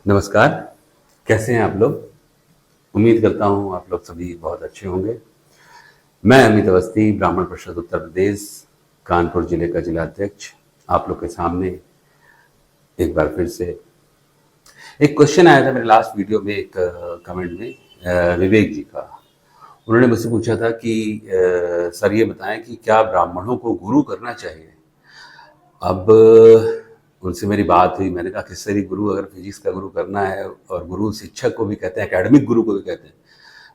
नमस्कार। कैसे हैं आप लोग? उम्मीद करता हूँ आप लोग सभी बहुत अच्छे होंगे। मैं अमित अवस्थी, ब्राह्मण परिषद उत्तर प्रदेश कानपुर जिले का जिला अध्यक्ष, आप लोग के सामने एक बार फिर से। एक क्वेश्चन आया था मेरे लास्ट वीडियो में, एक कमेंट में, विवेक जी का। उन्होंने मुझसे पूछा था कि सर ये बताएं कि क्या ब्राह्मणों को गुरु करना चाहिए। अब उनसे मेरी बात हुई, मैंने कहा किस तरह गुरु, अगर फिजिक्स का गुरु करना है, और गुरु शिक्षक को भी कहते हैं, एकेडमिक गुरु को भी कहते हैं,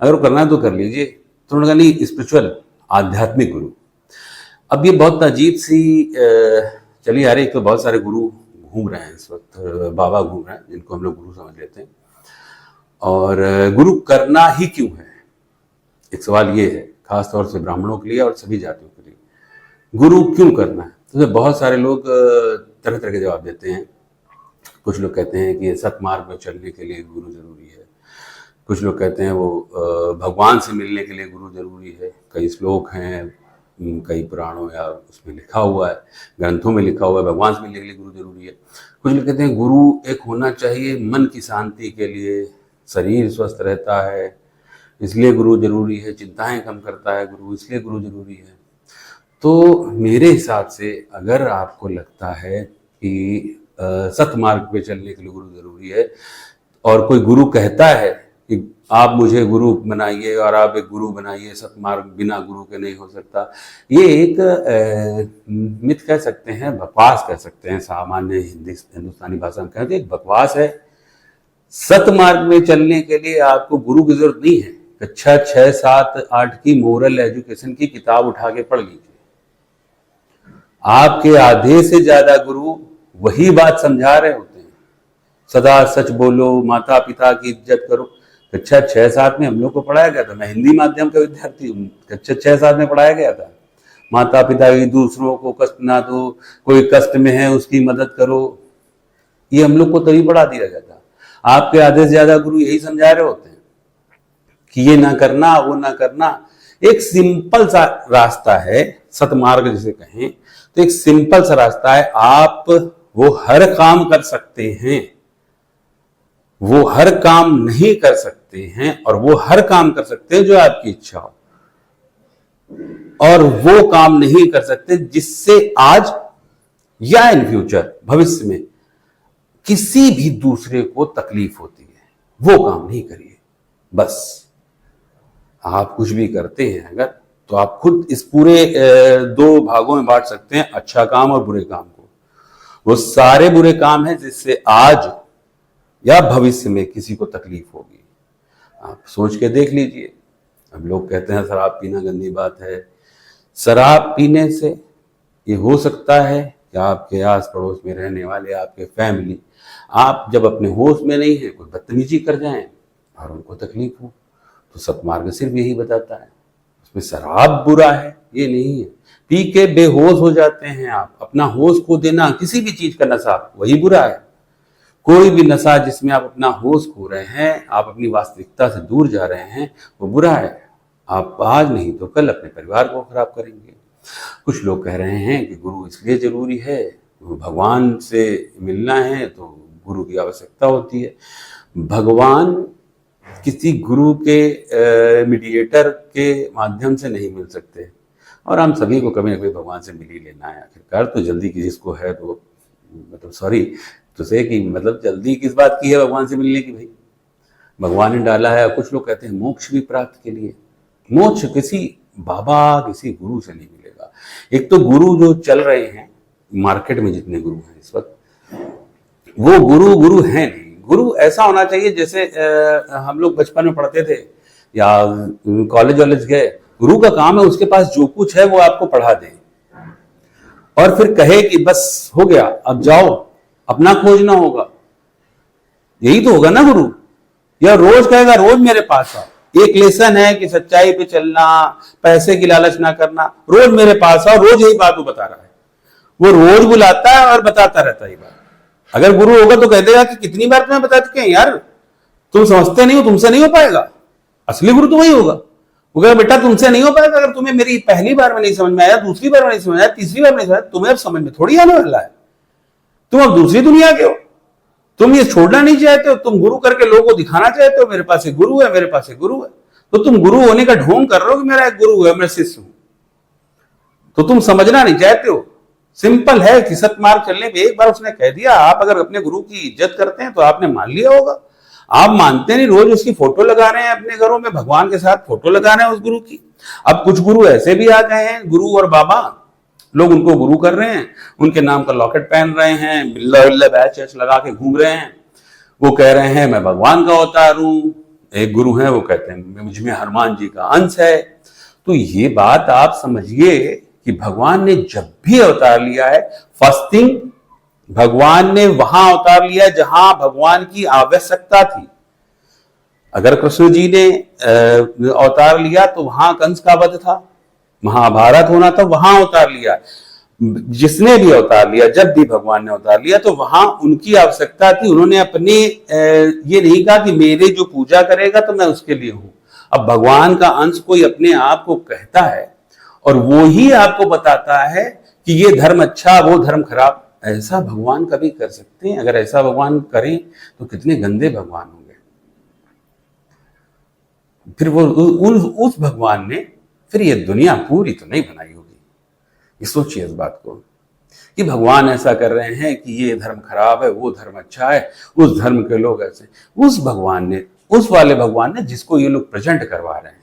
अगर वो करना है तो कर लीजिए। तो उन्होंने कहा नहीं, स्पिरिचुअल, आध्यात्मिक गुरु। अब ये बहुत अजीब सी चली आ रही। एक तो बहुत सारे गुरु घूम रहे हैं इस वक्त, बाबा घूम रहे हैं जिनको हम लोग गुरु समझ लेते हैं। और गुरु करना ही क्यों है, एक सवाल ये है, खासतौर से ब्राह्मणों के लिए और सभी जातियों के लिए, गुरु क्यों करना है। तो बहुत सारे लोग तरह तरह के जवाब देते हैं। कुछ लोग कहते हैं कि सतमार्ग में चलने के लिए गुरु जरूरी है। कुछ लोग कहते हैं वो भगवान से मिलने के लिए गुरु जरूरी है। कई श्लोक हैं, कई पुराणों या उसमें लिखा हुआ है, ग्रंथों में लिखा हुआ है, भगवान से मिलने के लिए गुरु जरूरी है। कुछ लोग कहते हैं गुरु एक होना चाहिए मन की शांति के लिए, शरीर स्वस्थ रहता है इसलिए गुरु जरूरी है, चिंताएं कम करता है गुरु इसलिए गुरु जरूरी है। तो मेरे हिसाब से अगर आपको लगता है कि सतमार्ग पे चलने के लिए गुरु जरूरी है, और कोई गुरु कहता है कि आप मुझे गुरु बनाइए और आप एक गुरु बनाइए, सतमार्ग बिना गुरु के नहीं हो सकता, ये एक मिथ कह सकते हैं, बकवास कह सकते हैं, सामान्य हिंदुस्तानी भाषा में कहते हैं, एक बकवास है। सतमार्ग में चलने के लिए आपको गुरु की जरूरत नहीं है। कक्षा 6, 7, 8 की मोरल एजुकेशन की किताब उठा के पढ़ लीजिए। आपके आधे से ज्यादा गुरु वही बात समझा रहे होते हैं, सदा सच बोलो, माता पिता की इज्जत करो। कक्षा 6, 7 में हम लोग को पढ़ाया गया था, मैं हिंदी माध्यम का विद्यार्थी हूँ, कक्षा 6, 7 में पढ़ाया गया था, माता पिता की, दूसरों को कष्ट ना दो, कोई कष्ट में है उसकी मदद करो। ये हम लोग को तभी पढ़ा दिया गया था। आपके आधे से ज्यादा गुरु यही समझा रहे होते हैं कि ये ना करना, वो ना करना। एक सिंपल सा रास्ता है, सतमार्ग जिसे कहें, तो एक सिंपल सा रास्ता है। आप वो हर काम कर सकते हैं, वो हर काम नहीं कर सकते हैं, और वो हर काम कर सकते हैं जो आपकी इच्छा हो, और वो काम नहीं कर सकते जिससे आज या इन फ्यूचर, भविष्य में किसी भी दूसरे को तकलीफ होती है, वो काम नहीं करिए। बस आप कुछ भी करते हैं अगर, तो आप खुद इस पूरे 2 भागों में बांट सकते हैं, अच्छा काम और बुरे काम को। वो सारे बुरे काम हैं जिससे आज या भविष्य में किसी को तकलीफ होगी। आप सोच के देख लीजिए। अब लोग कहते हैं शराब पीना गंदी बात है। शराब पीने से ये हो सकता है कि आपके आस पड़ोस में रहने वाले, आपके फैमिली, आप जब अपने होश में नहीं है, कोई बदतमीजी कर जाएं और उनको तकलीफ हो। तो सतमार्ग सिर्फ यही बताता है, उसमें शराब बुरा है ये नहीं है। पी के बेहोश हो जाते हैं आप, अपना होश खो देना, किसी भी चीज का नशा, वही बुरा है। कोई भी नशा जिसमें आप अपना होश खो रहे हैं, आप अपनी वास्तविकता से दूर जा रहे हैं, वो बुरा है। आप आज नहीं तो कल अपने परिवार को खराब करेंगे। कुछ लोग कह रहे हैं कि गुरु इसलिए जरूरी है, भगवान से मिलना है तो गुरु की आवश्यकता होती है। भगवान किसी गुरु के मीडिएटर के माध्यम से नहीं मिल सकते, और हम सभी को कभी ना कभी भगवान से मिल ही लेना है आखिरकार। तो जल्दी जिसको है तो मतलब सॉरी तो से कि मतलब जल्दी किस बात की है भगवान से मिलने की, भाई भगवान ने डाला है। कुछ लोग कहते हैं मोक्ष भी प्राप्त के लिए, मोक्ष किसी बाबा, किसी गुरु से नहीं मिलेगा। एक तो गुरु जो चल रहे हैं मार्केट में, जितने गुरु हैं इस वक्त, वो गुरु हैं नहीं। गुरु ऐसा होना चाहिए जैसे हम लोग बचपन में पढ़ते थे या कॉलेज वॉलेज गए, गुरु का काम है उसके पास जो कुछ है वो आपको पढ़ा दे और फिर कहे कि बस हो गया, अब जाओ, अपना खोजना होगा। यही तो होगा ना गुरु। या रोज कहेगा रोज मेरे पास आओ, एक लेसन है कि सच्चाई पे चलना, पैसे की लालच ना करना, रोज मेरे पास आओ, रोज यही बात वो बता रहा है। वो रोज बुलाता है और बताता रहता है बात। अगर गुरु होगा तो कह देगा कि कितनी बार तुम्हें बता चुके हैं यार, तुम समझते नहीं हो, तुमसे नहीं हो पाएगा। असली गुरु तो वही होगा। वो कहेगा बेटा तुमसे नहीं हो पाएगा, अगर तुम्हें मेरी पहली बार में नहीं समझ में आया, दूसरी बार में नहीं समझ आया, तीसरी बार में नहीं समझ आया, तुम्हें अब समझ में थोड़ी आने वाला है, तुम अब दूसरी दुनिया के हो। तुम ये छोड़ना नहीं चाहते हो, तुम गुरु करके लोगों को दिखाना चाहते हो मेरे पास एक गुरु है, मेरे पास एक गुरु है। तो तुम गुरु होने का ढोंग कर रहे हो कि मेरा एक गुरु है, मैं शिष्य हूं। तो तुम समझना नहीं चाहते हो। सिंपल है कि सतमार्ग चलने पे एक बार उसने कह दिया, आप अगर अपने गुरु की इज्जत करते हैं तो आपने मान लिया होगा। आप मानते नहीं, रोज उसकी फोटो लगा रहे हैं अपने घरों में, भगवान के साथ फोटो लगा रहे हैं उस गुरु की। अब कुछ गुरु ऐसे भी आ गए हैं, गुरु और बाबा, लोग उनको गुरु कर रहे हैं, उनके नाम का लॉकेट पहन रहे हैं, बिल्ला बिल्ला बैच वैच लगा के घूम रहे हैं। वो कह रहे हैं मैं भगवान का अवतार हूं। एक गुरु है वो कहते हैं मुझ में हनुमान जी का अंश है। तो ये बात आप समझिए कि भगवान ने जब भी अवतार लिया है, फर्स्ट थिंग भगवान ने वहां अवतार लिया जहां भगवान की आवश्यकता थी। अगर कृष्ण जी ने अवतार लिया तो वहां कंस का वध था, महाभारत होना था, वहां अवतार लिया। जिसने भी अवतार लिया, जब भी भगवान ने अवतार लिया तो वहां उनकी आवश्यकता थी। उन्होंने अपने ये नहीं कहा कि मेरे जो पूजा करेगा तो मैं उसके लिए हूं। अब भगवान का अंश कोई अपने आप को कहता है और वो ही आपको बताता है कि ये धर्म अच्छा, वो धर्म खराब। ऐसा भगवान कभी कर सकते हैं? अगर ऐसा भगवान करें तो कितने गंदे भगवान होंगे। फिर वो उस भगवान ने फिर ये दुनिया पूरी तो नहीं बनाई होगी। ये सोचिए इस बात को कि भगवान ऐसा कर रहे हैं कि ये धर्म खराब है, वो धर्म अच्छा है, उस धर्म के लोग ऐसे। उस भगवान ने, उस वाले भगवान ने जिसको ये लोग प्रेजेंट करवा रहे हैं,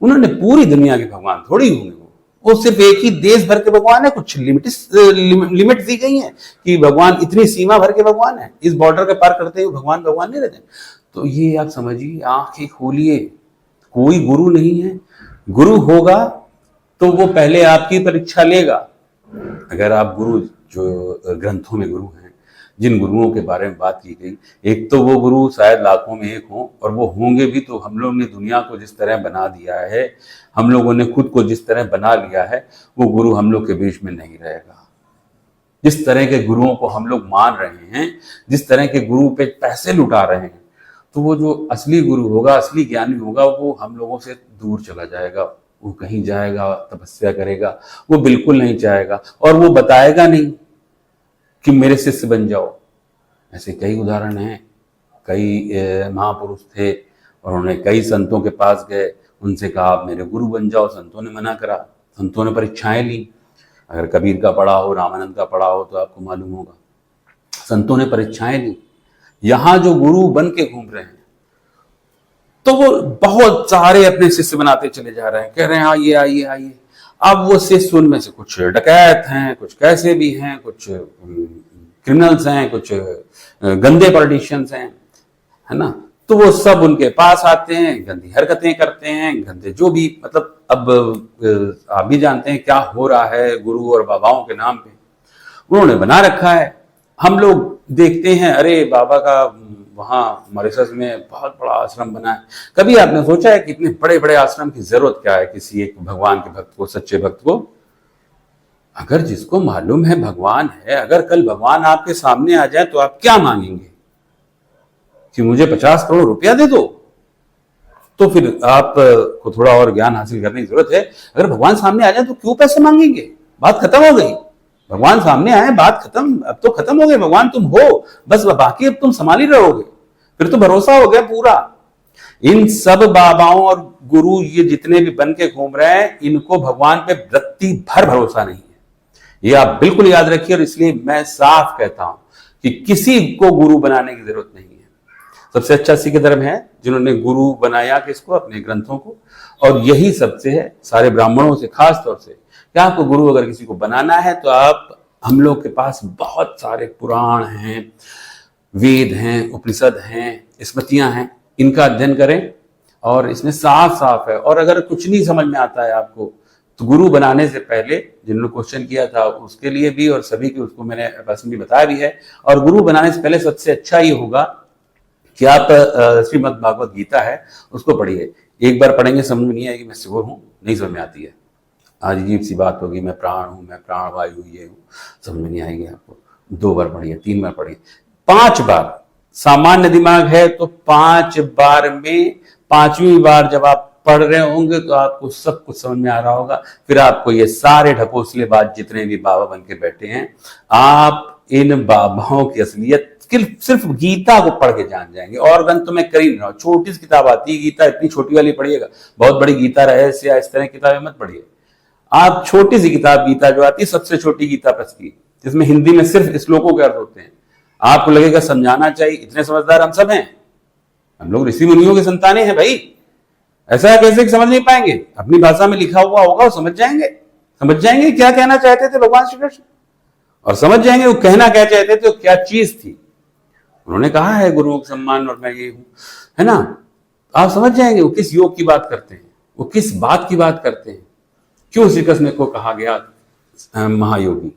उन्होंने पूरी दुनिया के भगवान थोड़ी होंगे। वो सिर्फ एक ही देश भर के भगवान है। कुछ लिमिट दी गई है कि भगवान इतनी सीमा भर के भगवान है, इस बॉर्डर के पार करते हुए भगवान भगवान नहीं रहते। तो ये आप समझिए, आंखें खोलिए, कोई गुरु नहीं है। गुरु होगा तो वो पहले आपकी परीक्षा लेगा। अगर आप गुरु, जो ग्रंथों में गुरु हैं, जिन गुरुओं के बारे में बात की गई, एक तो वो गुरु शायद लाखों में एक हों, और वो होंगे भी तो हम लोग ने दुनिया को जिस तरह बना दिया है, हम लोगों ने खुद को जिस तरह बना लिया है, वो गुरु हम लोग के बीच में नहीं रहेगा। जिस तरह के गुरुओं को हम लोग मान रहे हैं, जिस तरह के गुरु पे पैसे लुटा रहे हैं, तो वो जो असली गुरु होगा, असली ज्ञानी होगा, वो हम लोगों से दूर चला जाएगा। वो कहीं जाएगा, तपस्या करेगा, वो बिल्कुल नहीं चाहेगा, और वो बताएगा नहीं कि मेरे शिष्य बन जाओ। ऐसे कई उदाहरण हैं। कई महापुरुष थे और उन्होंने कई संतों के पास गए, उनसे कहा आप मेरे गुरु बन जाओ। संतों ने मना करा, संतों ने परीक्षाएं ली। अगर कबीर का पढ़ा हो, रामानंद का पढ़ा हो तो आपको मालूम होगा, संतों ने परीक्षाएं ली। यहां जो गुरु बन के घूम रहे हैं, तो वो बहुत सारे अपने शिष्य बनाते चले जा रहे हैं, कह रहे हैं आइए आइए आइए। अब वो शिष्य, उनमें से कुछ डकैत हैं, कुछ कैसे भी हैं, कुछ क्रिमिनल्स हैं, कुछ गंदे पॉलिटिशियंस हैं, है ना। तो वो सब उनके पास आते हैं, गंदी हरकतें करते हैं, गंदे जो भी, मतलब अब आप भी जानते हैं क्या हो रहा है गुरु और बाबाओं के नाम पे। उन्होंने बना रखा है। हम लोग देखते हैं, अरे बाबा का वहां मॉरिशस में बहुत बड़ा आश्रम बना है। कभी आपने सोचा है कि इतने बड़े बड़े आश्रम की जरूरत क्या है किसी एक भगवान के भक्त को, सच्चे भक्त को? अगर जिसको मालूम है भगवान है, अगर कल भगवान आपके सामने आ जाए तो आप क्या मांगेंगे? कि मुझे 50 करोड़ रुपया दे दो? तो फिर आप को थोड़ा और ज्ञान हासिल करने की जरूरत है। अगर भगवान सामने आ जाए तो क्यों पैसे मांगेंगे? बात खत्म हो गई। भगवान सामने आए, बात खत्म। अब तो खत्म हो गई, भगवान तुम हो, बस बाकी अब तुम संभाल ही रहोगे। फिर तो भरोसा हो गया पूरा। इन सब बाबाओं और गुरु ये जितने भी बन के घूम रहे हैं, इनको भगवान पे रत्ती भर भरोसा नहीं है। ये आप बिल्कुल याद रखिए। और इसलिए मैं साफ कहता हूं कि किसी को गुरु बनाने की जरूरत नहीं है। सबसे अच्छा सिख धर्म है जिन्होंने गुरु बनाया किसको? अपने ग्रंथों को। और यही सबसे है, सारे ब्राह्मणों से खास तौर से, कि आपको गुरु अगर किसी को बनाना है तो आप, हम लोग के पास बहुत सारे पुराण हैं, वेद हैं, उपनिषद हैं, स्मृतियां हैं, इनका अध्ययन करें। और इसमें साफ साफ है। और अगर कुछ नहीं समझ में आता है आपको, तो गुरु बनाने से पहले, जिन्होंने क्वेश्चन किया था उसके लिए भी और सभी के, उसको मैंने पर्सनली बताया भी है। और गुरु बनाने से पहले सबसे अच्छा ये होगा कि आप श्रीमद् भागवत गीता है उसको पढ़िए। एक बार पढ़ेंगे समझ में नहीं आएगी, मैं श्योर हूं, नहीं समझ में आती है। आज अजीब सी बात होगी, मैं प्राण हूं, मैं प्राण वायु ये हूं, समझ में नहीं आएगी आपको। 2 बार पढ़िए, 3 बार पढ़िए, 5 बार। सामान्य दिमाग है तो 5 बार में 5वीं बार जब आप पढ़ रहे होंगे तो आपको सब कुछ समझ में आ रहा होगा। फिर आपको ये सारे ढकोसले बात जितने भी बाबा बन के बैठे हैं, आप इन बाबाओं की असलियत सिर्फ गीता को पढ़ के जान जाएंगे, और ग्रंथ तो मैं कर ही नहीं रहा हूं। छोटी सी किताब आती है गीता, इतनी छोटी वाली पढ़िएगा, बहुत बड़ी गीता रहस्य या इस तरह की किताबें मत पढ़िए। आप छोटी सी किताब गीता जो आती है, सबसे छोटी गीता प्रस की, जिसमें हिंदी में सिर्फ श्लोकों के अर्थ होते हैं, आपको लगेगा समझाना चाहिए, इतने समझदार हम सब हैं, हम लोग ऋषि मुनियों की संतानें हैं भाई, ऐसा कैसे कि समझ नहीं पाएंगे? अपनी भाषा में लिखा हुआ होगा, समझ जाएंगे क्या कहना चाहते थे भगवान श्री कृष्ण, और समझ जाएंगे वो कहना क्या चाहते थे, क्या चीज थी। उन्होंने कहा है गुरुओं का सम्मान और मैं ये हूं, है ना? आप समझ जाएंगे वो किस योग की बात करते हैं, वो किस बात की बात करते हैं, क्यों श्री कृष्ण को कहा गया महायोगी,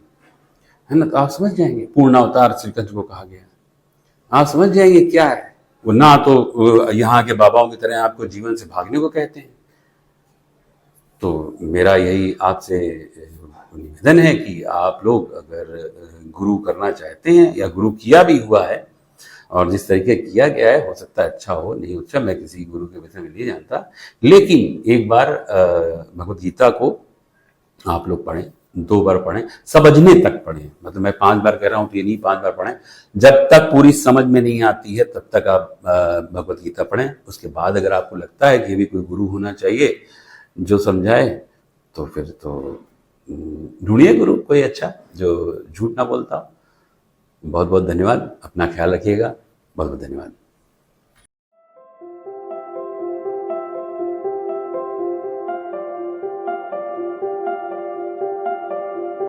है ना? तो आप समझ जाएंगे पूर्णावतार श्री कृष्ण को कहा गया, आप समझ जाएंगे क्या है वो। ना तो यहाँ के बाबाओं की तरह आपको जीवन से भागने को कहते हैं। तो मेरा यही आपसे निवेदन है कि आप लोग अगर गुरु करना चाहते हैं या गुरु किया भी हुआ है, और जिस तरीके किया गया है, हो सकता है अच्छा हो, नहीं अच्छा, मैं किसी गुरु के विषय में नहीं जानता, लेकिन एक बार भगवत गीता को आप लोग पढ़ें, 2 बार पढ़ें, समझने तक पढ़ें। मतलब मैं 5 बार कह रहा हूं तो ये नहीं, 5 बार पढ़ें, जब तक पूरी समझ में नहीं आती है तब तक आप भगवत गीता पढ़ें। उसके बाद अगर आपको लगता है कि ये भी कोई गुरु होना चाहिए जो समझाए, तो फिर तो ढूंढिए गुरु कोई अच्छा जो झूठ ना बोलता हो। बहुत बहुत धन्यवाद, अपना ख्याल रखिएगा, बहुत बहुत धन्यवाद।